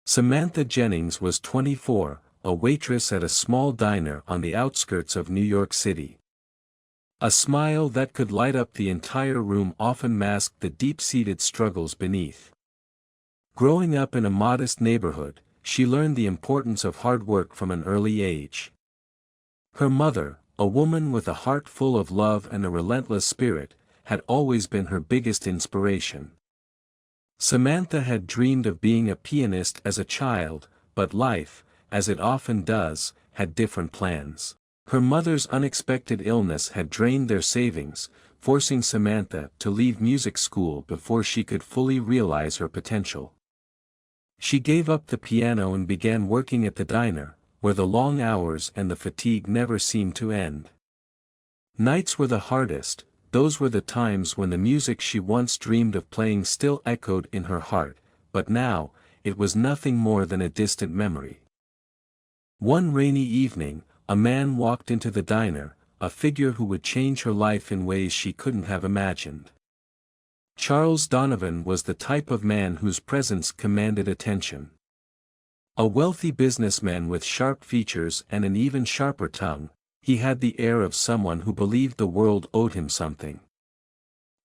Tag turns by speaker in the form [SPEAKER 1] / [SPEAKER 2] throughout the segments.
[SPEAKER 1] Samantha Jennings was 24, a waitress at a small diner on the outskirts of New York City. A smile that could light up the entire room often masked the deep-seated struggles beneath. Growing up in a modest neighborhood, she learned the importance of hard work from an early age. Her mother, a woman with a heart full of love and a relentless spirit, had always been her biggest inspiration. Samantha had dreamed of being a pianist as a child, but life, as it often does, had different plans. Her mother's unexpected illness had drained their savings, forcing Samantha to leave music school before she could fully realize her potential. She gave up the piano and began working at the diner, where the long hours and the fatigue never seemed to end. Nights were the hardest. Those were the times when the music she once dreamed of playing still echoed in her heart, but now, it was nothing more than a distant memory. One rainy evening, a man walked into the diner, a figure who would change her life in ways she couldn't have imagined. Charles Donovan was the type of man whose presence commanded attention. A wealthy businessman with sharp features and an even sharper tongue, he had the air of someone who believed the world owed him something.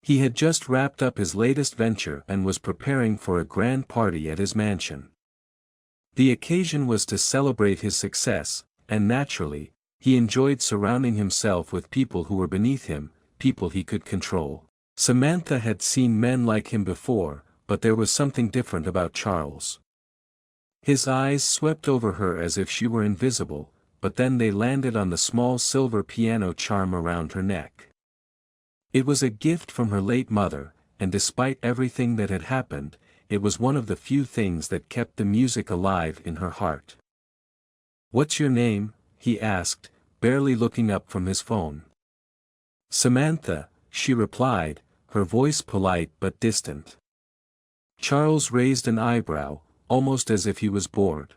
[SPEAKER 1] He had just wrapped up his latest venture and was preparing for a grand party at his mansion. The occasion was to celebrate his success, and naturally, he enjoyed surrounding himself with people who were beneath him, people he could control. Samantha had seen men like him before, but there was something different about Charles. His eyes swept over her as if she were invisible, but then they landed on the small silver piano charm around her neck. It was a gift from her late mother, and despite everything that had happened, it was one of the few things that kept the music alive in her heart. "What's your name?" he asked, barely looking up from his phone. "Samantha," she replied, her voice polite but distant. Charles raised an eyebrow, almost as if he was bored.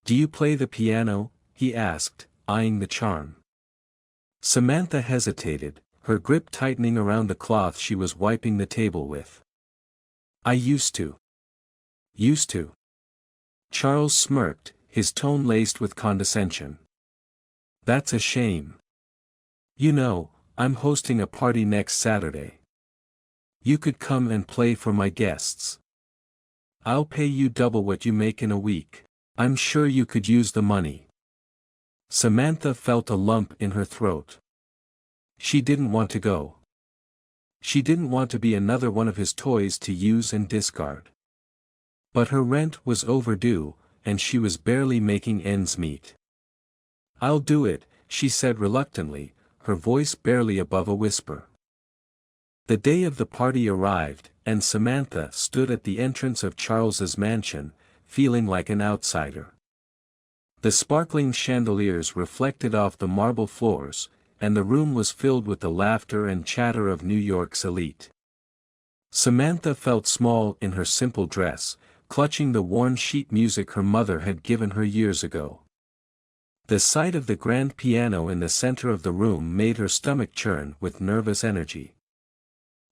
[SPEAKER 1] "Do you play the piano?" he asked, eyeing the charm. Samantha hesitated, her grip tightening around the cloth she was wiping the table with. "I used to." "Used to?" Charles smirked, his tone laced with condescension. "That's a shame. You know, I'm hosting a party next Saturday. You could come and play for my guests. I'll pay you double what you make in a week. I'm sure you could use the money." Samantha felt a lump in her throat. She didn't want to go. She didn't want to be another one of his toys to use and discard. But her rent was overdue, and she was barely making ends meet. "I'll do it," she said reluctantly, her voice barely above a whisper. The day of the party arrived, and Samantha stood at the entrance of Charles's mansion, feeling like an outsider. The sparkling chandeliers reflected off the marble floors, and the room was filled with the laughter and chatter of New York's elite. Samantha felt small in her simple dress, clutching the worn sheet music her mother had given her years ago. The sight of the grand piano in the center of the room made her stomach churn with nervous energy.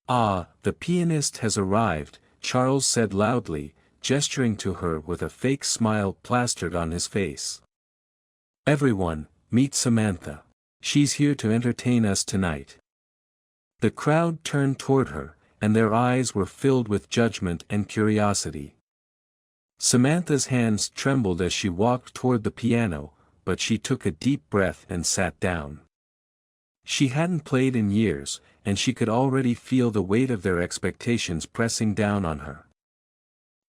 [SPEAKER 1] "Ah, the pianist has arrived," Charles said loudly, gesturing to her with a fake smile plastered on his face. "Everyone, meet Samantha. She's here to entertain us tonight." The crowd turned toward her, and their eyes were filled with judgment and curiosity. Samantha's hands trembled as she walked toward the piano, but she took a deep breath and sat down. She hadn't played in years, and she could already feel the weight of their expectations pressing down on her.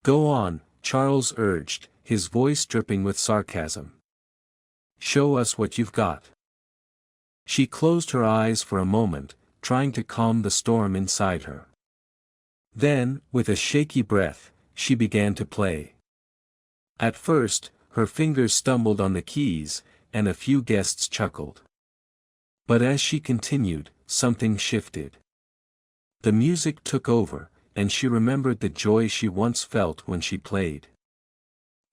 [SPEAKER 1] "Go on," Charles urged, his voice dripping with sarcasm. "Show us what you've got." She closed her eyes for a moment, trying to calm the storm inside her. Then, with a shaky breath, she began to play. At first, her fingers stumbled on the keys, and a few guests chuckled. But as she continued, something shifted. The music took over, and she remembered the joy she once felt when she played.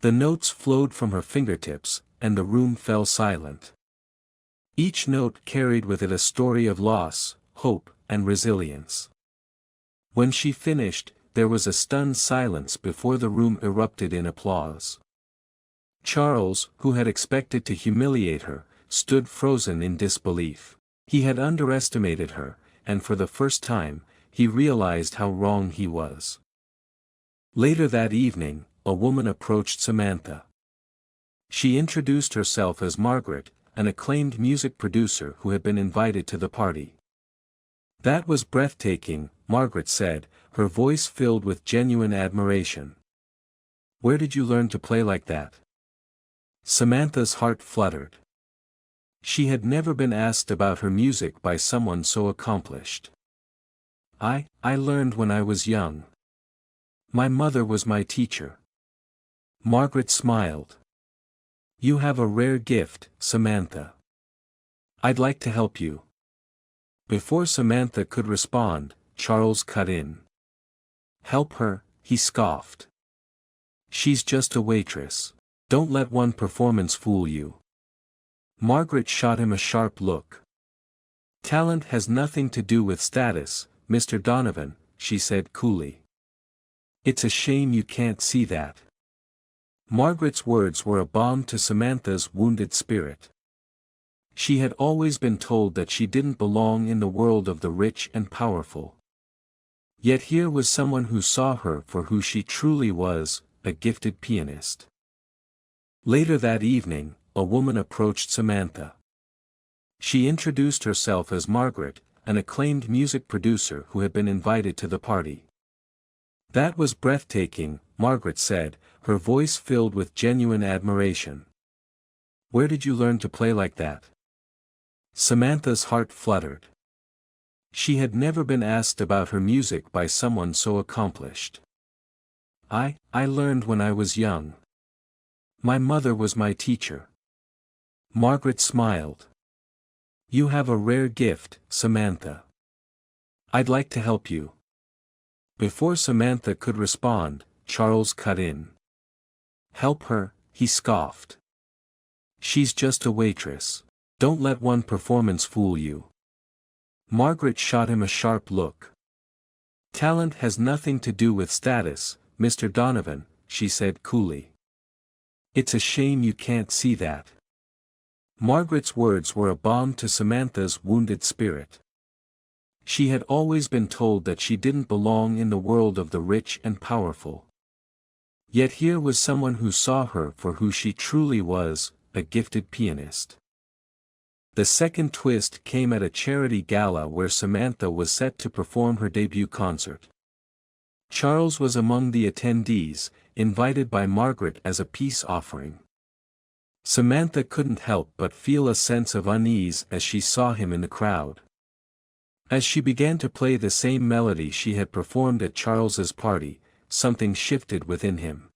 [SPEAKER 1] The notes flowed from her fingertips, and the room fell silent. Each note carried with it a story of loss, hope, and resilience. When she finished, there was a stunned silence before the room erupted in applause. Charles, who had expected to humiliate her, stood frozen in disbelief. He had underestimated her, and for the first time, he realized how wrong he was. Later that evening, a woman approached Samantha. She introduced herself as Margaret, an acclaimed music producer who had been invited to the party. "That was breathtaking," Margaret said, her voice filled with genuine admiration. "Where did you learn to play like that?" Samantha's heart fluttered. She had never been asked about her music by someone so accomplished. I learned when I was young. My mother was my teacher." Margaret smiled. "You have a rare gift, Samantha. I'd like to help you." Before Samantha could respond, Charles cut in. "Help her," he scoffed. "She's just a waitress. Don't let one performance fool you." Margaret shot him a sharp look. "Talent has nothing to do with status, Mr. Donovan," she said coolly. "It's a shame you can't see that." Margaret's words were a balm to Samantha's wounded spirit. She had always been told that she didn't belong in the world of the rich and powerful. Yet here was someone who saw her for who she truly was, a gifted pianist. Later that evening, a woman approached Samantha. She introduced herself as Margaret, an acclaimed music producer who had been invited to the party. "That was breathtaking," Margaret said, her voice filled with genuine admiration. "Where did you learn to play like that?" Samantha's heart fluttered. She had never been asked about her music by someone so accomplished. I learned when I was young. My mother was my teacher." Margaret smiled. "You have a rare gift, Samantha. I'd like to help you." Before Samantha could respond, Charles cut in. "Help her," he scoffed. "She's just a waitress. Don't let one performance fool you." Margaret shot him a sharp look. "Talent has nothing to do with status, Mr. Donovan," she said coolly. "It's a shame you can't see that." Margaret's words were a balm to Samantha's wounded spirit. She had always been told that she didn't belong in the world of the rich and powerful. Yet here was someone who saw her for who she truly was, a gifted pianist. The second twist came at a charity gala where Samantha was set to perform her debut concert. Charles was among the attendees, invited by Margaret as a peace offering. Samantha couldn't help but feel a sense of unease as she saw him in the crowd. As she began to play the same melody she had performed at Charles's party, something shifted within him.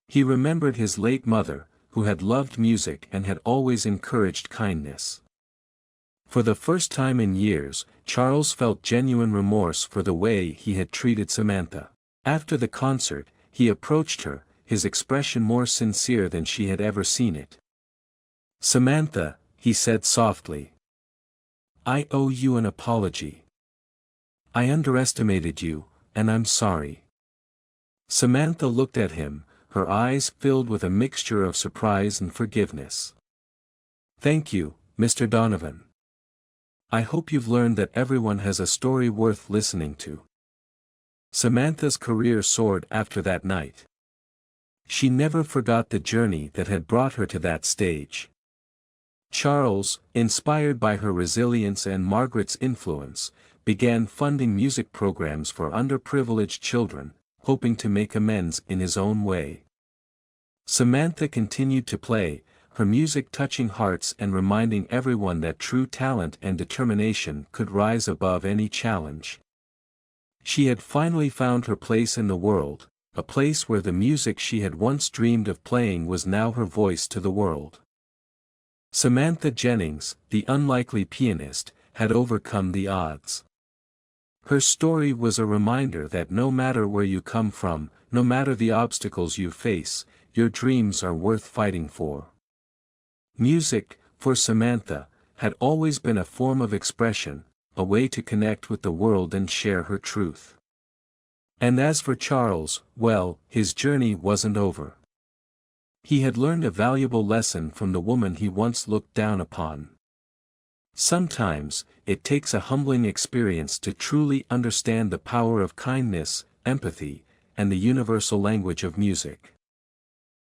[SPEAKER 1] He remembered his late mother, who had loved music and had always encouraged kindness. For the first time in years, Charles felt genuine remorse for the way he had treated Samantha. After the concert, he approached her, his expression more sincere than she had ever seen it. "Samantha," he said softly, "I owe you an apology. I underestimated you, and I'm sorry." Samantha looked at him, her eyes filled with a mixture of surprise and forgiveness. "Thank you, Mr. Donovan. I hope you've learned that everyone has a story worth listening to." Samantha's career soared after that night. She never forgot the journey that had brought her to that stage. Charles, inspired by her resilience and Margaret's influence, began funding music programs for underprivileged children, hoping to make amends in his own way. Samantha continued to play, her music touching hearts and reminding everyone that true talent and determination could rise above any challenge. She had finally found her place in the world, a place where the music she had once dreamed of playing was now her voice to the world. Samantha Jennings, the unlikely pianist, had overcome the odds. Her story was a reminder that no matter where you come from, no matter the obstacles you face, your dreams are worth fighting for. Music, for Samantha, had always been a form of expression, a way to connect with the world and share her truth. And as for Charles, well, his journey wasn't over. He had learned a valuable lesson from the woman he once looked down upon. Sometimes, it takes a humbling experience to truly understand the power of kindness, empathy, and the universal language of music.